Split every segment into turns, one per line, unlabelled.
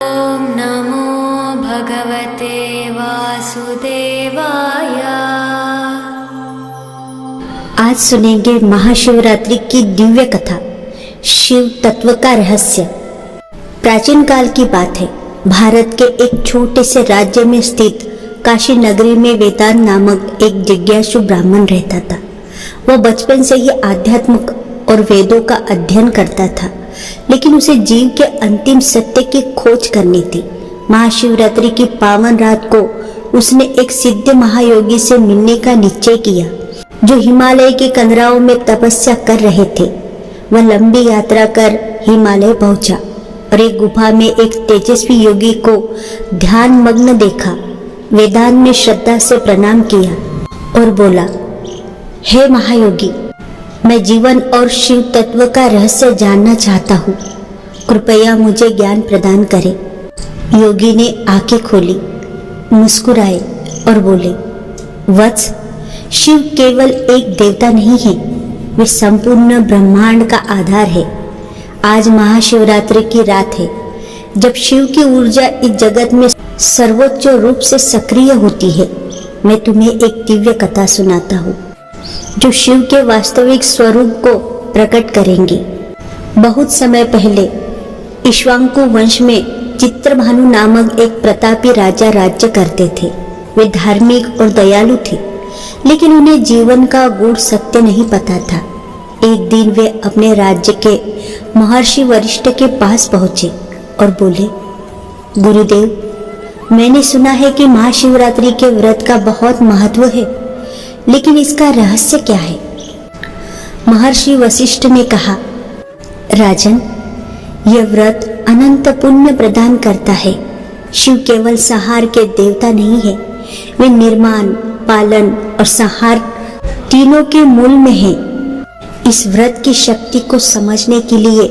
ओम नमो भगवते वासुदेवाय।
आज सुनेंगे महाशिवरात्रि की दिव्य कथा, शिव तत्व का रहस्य। प्राचीन काल की बात है। भारत के एक छोटे से राज्य में स्थित काशी नगरी में वेदांत नामक एक जिज्ञासु ब्राह्मण रहता था। वह बचपन से ही आध्यात्म और वेदों का अध्ययन करता था, लेकिन उसे जीव के अंतिम सत्य की खोज करनी थी। महाशिवरात्रि की पावन रात को उसने एक सिद्ध महायोगी से मिलने का निश्चय किया, जो हिमालय के कंदराओं में तपस्या कर रहे थे। वह लंबी यात्रा कर हिमालय पहुंचा और एक गुफा में एक तेजस्वी योगी को ध्यान मग्न देखा। वेदांत में श्रद्धा से प्रणाम किया और बोला, हे महायोगी, मैं जीवन और शिव तत्व का रहस्य जानना चाहता हूँ। कृपया मुझे ज्ञान प्रदान करें। योगी ने आंखें खोली, मुस्कुराए और बोले, वत्स, शिव केवल एक देवता नहीं है, वे संपूर्ण ब्रह्मांड का आधार है। आज महाशिवरात्रि की रात है, जब शिव की ऊर्जा इस जगत में सर्वोच्च रूप से सक्रिय होती है। मैं तुम्हें एक दिव्य कथा सुनाता हूँ, जो शिव के वास्तविक स्वरूप को प्रकट करेंगी। बहुत समय पहले इक्ष्वाकु वंश में चित्रभानु नामक एक प्रतापी राजा राज्य करते थे। वे धार्मिक और दयालु थे, लेकिन उन्हें जीवन का गूढ़ सत्य नहीं पता था। एक दिन वे अपने राज्य के महर्षि वशिष्ठ के पास पहुंचे और बोले, गुरुदेव, मैंने सुना है कि महाशिवरात्रि के व्रत का बहुत महत्व है, लेकिन इसका रहस्य क्या है? महर्षि वशिष्ठ ने कहा, राजन, यह व्रत अनंत पुण्य प्रदान करता है। शिव केवल संहार के देवता नहीं है, वे निर्माण, पालन और संहार तीनों के मूल में हैं। इस व्रत की शक्ति को समझने के लिए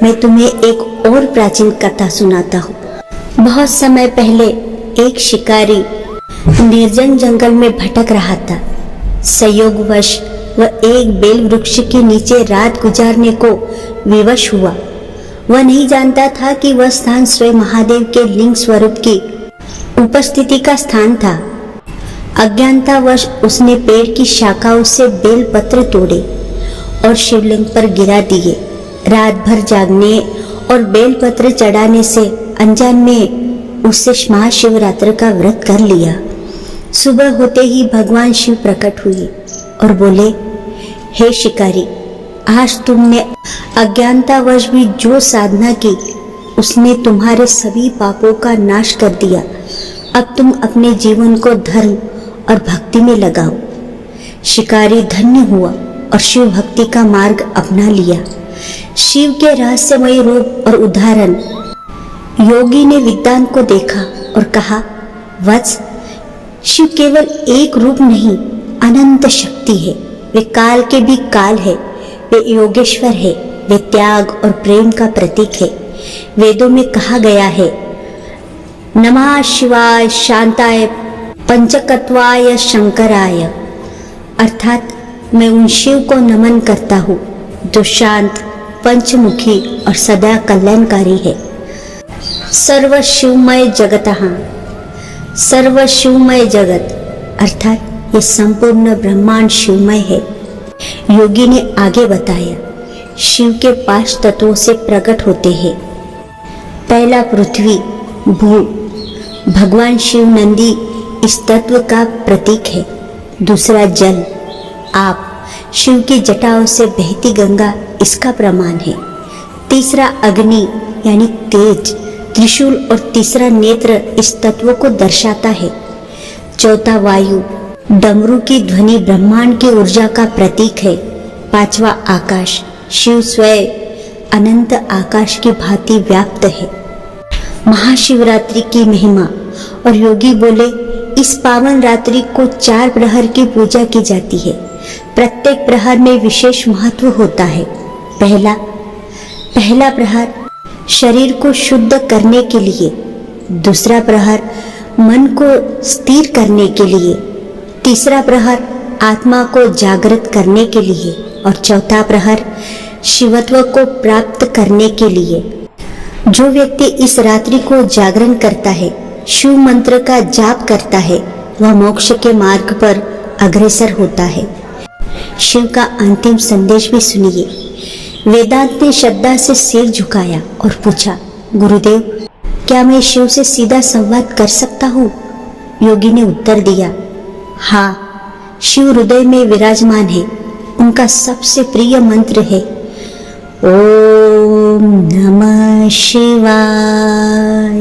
मैं तुम्हें एक और प्राचीन कथा सुनाता हूँ। बहुत समय पहले एक शिकारी निर्जन जंगल में भटक रहा था। संयोगवश वह एक बेल वृक्ष के नीचे रात गुजारने को विवश हुआ। वह नहीं जानता था कि वह स्थान स्वयं महादेव के लिंग स्वरूप की उपस्थिति का स्थान था। अज्ञानतावश उसने पेड़ की शाखाओं से बेल पत्र तोड़े और शिवलिंग पर गिरा दिए। रात भर जागने और बेल पत्र चढ़ाने से अनजान में उससे महाशिवरात्रि का व्रत कर लिया। सुबह होते ही भगवान शिव प्रकट हुए और बोले, हे शिकारी, आज तुमने अज्ञानतावश भी जो साधना की, उसने तुम्हारे सभी पापों का नाश कर दिया। अब तुम अपने जीवन को धर्म और भक्ति में लगाओ। शिकारी धन्य हुआ और शिव भक्ति का मार्ग अपना लिया। शिव के रहस्यमय रूप और उदाहरण योगी ने वेदांत को देखा और कहा, वत्स, शिव केवल एक रूप नहीं, अनंत शक्ति है। वे काल के भी काल है, वे योगेश्वर है, वे त्याग और प्रेम का प्रतीक है। वेदों में कहा गया है, नमः शिवाय शांताय पंचकत्वाय शंकराय, अर्थात मैं उन शिव को नमन करता हूँ जो शांत, पंचमुखी और सदा कल्याणकारी है। सर्व शिवमय जगतः, सर्व शिवमय जगत, अर्थात ये संपूर्ण ब्रह्मांड शिवमय है। योगी ने आगे बताया, शिव के 5 तत्वों से प्रकट होते हैं। पहला पृथ्वी, भू, भगवान शिव नंदी इस तत्व का प्रतीक है। दूसरा जल, आप, शिव की जटाओं से बहती गंगा इसका प्रमाण है। तीसरा अग्नि यानी तेज, त्रिशूल और तीसरा नेत्र इस तत्व को दर्शाता है। चौथा वायु, डमरू की ध्वनि ब्रह्मांड की ऊर्जा का प्रतीक है। पांचवा आकाश, शिव स्वयं अनंत आकाश की भांति व्याप्त है। महाशिवरात्रि की महिमा। और योगी बोले, इस पावन रात्रि को 4 प्रहर की पूजा की जाती है। प्रत्येक प्रहर में विशेष महत्व होता है। पहला प्रहर शरीर को शुद्ध करने के लिए, दूसरा प्रहर मन को स्थिर करने के लिए, तीसरा प्रहर आत्मा को जागृत करने के लिए और चौथा प्रहर शिवत्व को प्राप्त करने के लिए। जो व्यक्ति इस रात्रि को जागरण करता है, शिव मंत्र का जाप करता है, वह मोक्ष के मार्ग पर अग्रसर होता है। शिव का अंतिम संदेश भी सुनिए। वेदांत ने श्रद्धा से सिर झुकाया और पूछा, गुरुदेव, क्या मैं शिव से सीधा संवाद कर सकता हूँ? योगी ने उत्तर दिया, हाँ, शिव हृदय में विराजमान है। उनका सबसे प्रिय मंत्र है ओम नमः शिवाय।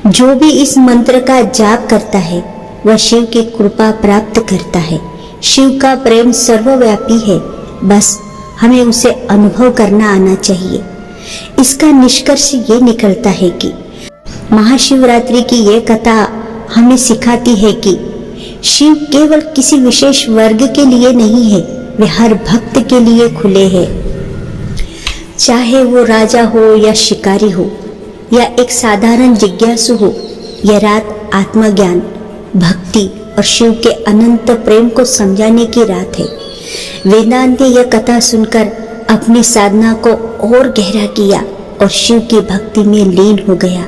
जो भी इस मंत्र का जाप करता है वह शिव की कृपा प्राप्त करता है। शिव का प्रेम सर्वव्यापी है, बस हमें उसे अनुभव करना आना चाहिए। इसका निष्कर्ष ये निकलता है कि महाशिवरात्रि की यह कथा हमें सिखाती है कि शिव केवल किसी विशेष वर्ग के लिए नहीं है, वे हर भक्त के लिए खुले हैं। चाहे वो राजा हो या शिकारी हो या एक साधारण जिज्ञासु हो, यह रात आत्मज्ञान, भक्ति और शिव के अनंत प्रेम को समझाने की रात है। वेदांत ने यह कथा सुनकर अपनी साधना को और गहरा किया और शिव की भक्ति में लीन हो गया।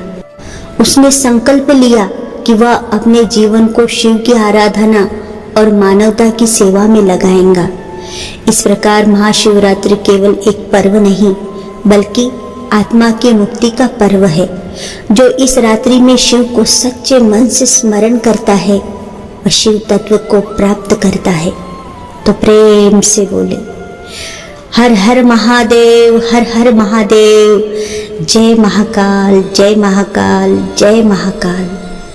उसने संकल्प लिया कि वह अपने जीवन को शिव की आराधना और मानवता की सेवा में लगाएगा। इस प्रकार महाशिवरात्रि केवल एक पर्व नहीं, बल्कि आत्मा की मुक्ति का पर्व है। जो इस रात्रि में शिव को सच्चे मन से स्मरण करता है वह शिव तत्व को प्राप्त करता है। तो प्रेम से बोले, हर हर महादेव, हर हर महादेव। जय महाकाल, जय महाकाल, जय महाकाल।